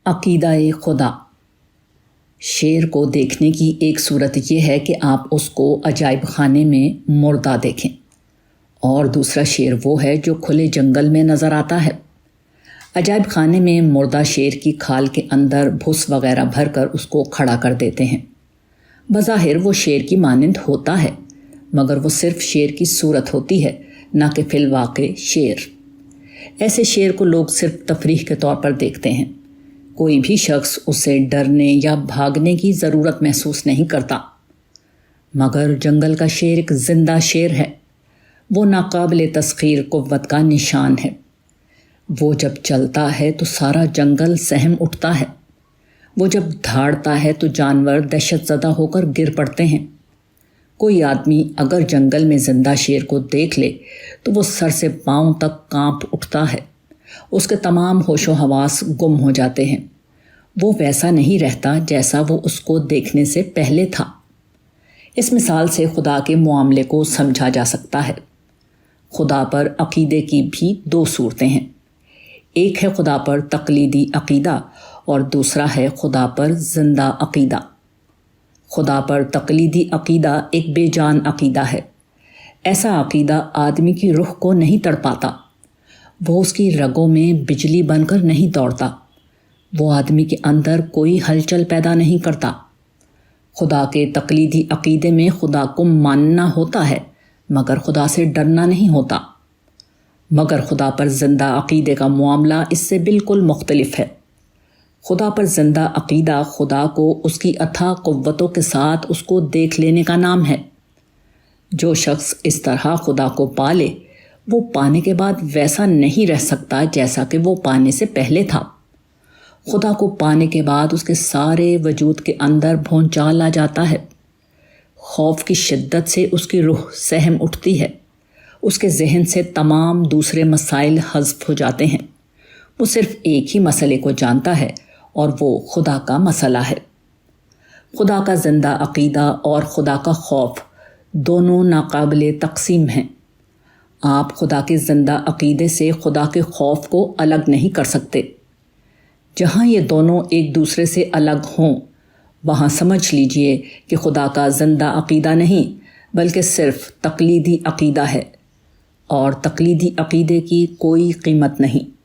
عقیدہ خدا۔ شیر کو دیکھنے کی ایک صورت یہ ہے کہ آپ اس کو عجائب خانے میں مردہ دیکھیں، اور دوسرا شیر وہ ہے جو کھلے جنگل میں نظر آتا ہے۔ عجائب خانے میں مردہ شیر کی کھال کے اندر بھس وغیرہ بھر کر اس کو کھڑا کر دیتے ہیں۔ بظاہر وہ شیر کی مانند ہوتا ہے، مگر وہ صرف شیر کی صورت ہوتی ہے، نہ کہ فی الواقع شیر۔ ایسے شیر کو لوگ صرف تفریح کے طور پر دیکھتے ہیں۔ کوئی بھی شخص اسے ڈرنے یا بھاگنے کی ضرورت محسوس نہیں کرتا۔ مگر جنگل کا شیر ایک زندہ شیر ہے۔ وہ ناقابل تسخیر قوت کا نشان ہے۔ وہ جب چلتا ہے تو سارا جنگل سہم اٹھتا ہے۔ وہ جب دھاڑتا ہے تو جانور دہشت زدہ ہو کر گر پڑتے ہیں۔ کوئی آدمی اگر جنگل میں زندہ شیر کو دیکھ لے تو وہ سر سے پاؤں تک کانپ اٹھتا ہے۔ اس کے تمام ہوش و حواس گم ہو جاتے ہیں۔ وہ ویسا نہیں رہتا جیسا وہ اس کو دیکھنے سے پہلے تھا۔ اس مثال سے خدا کے معاملے کو سمجھا جا سکتا ہے۔ خدا پر عقیدے کی بھی دو صورتیں ہیں۔ ایک ہے خدا پر تقلیدی عقیدہ اور دوسرا ہے خدا پر زندہ عقیدہ۔ خدا پر تقلیدی عقیدہ ایک بے جان عقیدہ ہے۔ ایسا عقیدہ آدمی کی روح کو نہیں تڑپاتا۔ وہ اس کی رگوں میں بجلی بن کر نہیں دوڑتا۔ وہ آدمی کے اندر کوئی ہلچل پیدا نہیں کرتا۔ خدا کے تقلیدی عقیدے میں خدا کو ماننا ہوتا ہے، مگر خدا سے ڈرنا نہیں ہوتا۔ مگر خدا پر زندہ عقیدے کا معاملہ اس سے بالکل مختلف ہے۔ خدا پر زندہ عقیدہ خدا کو اس کی اتھاہ قوتوں کے ساتھ اس کو دیکھ لینے کا نام ہے۔ جو شخص اس طرح خدا کو پالے، وہ پانے کے بعد ویسا نہیں رہ سکتا جیسا کہ وہ پانے سے پہلے تھا۔ خدا کو پانے کے بعد اس کے سارے وجود کے اندر بھونچال آ جاتا ہے۔ خوف کی شدت سے اس کی روح سہم اٹھتی ہے۔ اس کے ذہن سے تمام دوسرے مسائل حذف ہو جاتے ہیں۔ وہ صرف ایک ہی مسئلے کو جانتا ہے، اور وہ خدا کا مسئلہ ہے۔ خدا کا زندہ عقیدہ اور خدا کا خوف دونوں ناقابل تقسیم ہیں۔ آپ خدا کے زندہ عقیدے سے خدا کے خوف کو الگ نہیں کر سکتے۔ جہاں یہ دونوں ایک دوسرے سے الگ ہوں، وہاں سمجھ لیجئے کہ خدا کا زندہ عقیدہ نہیں، بلکہ صرف تقلیدی عقیدہ ہے، اور تقلیدی عقیدے کی کوئی قیمت نہیں۔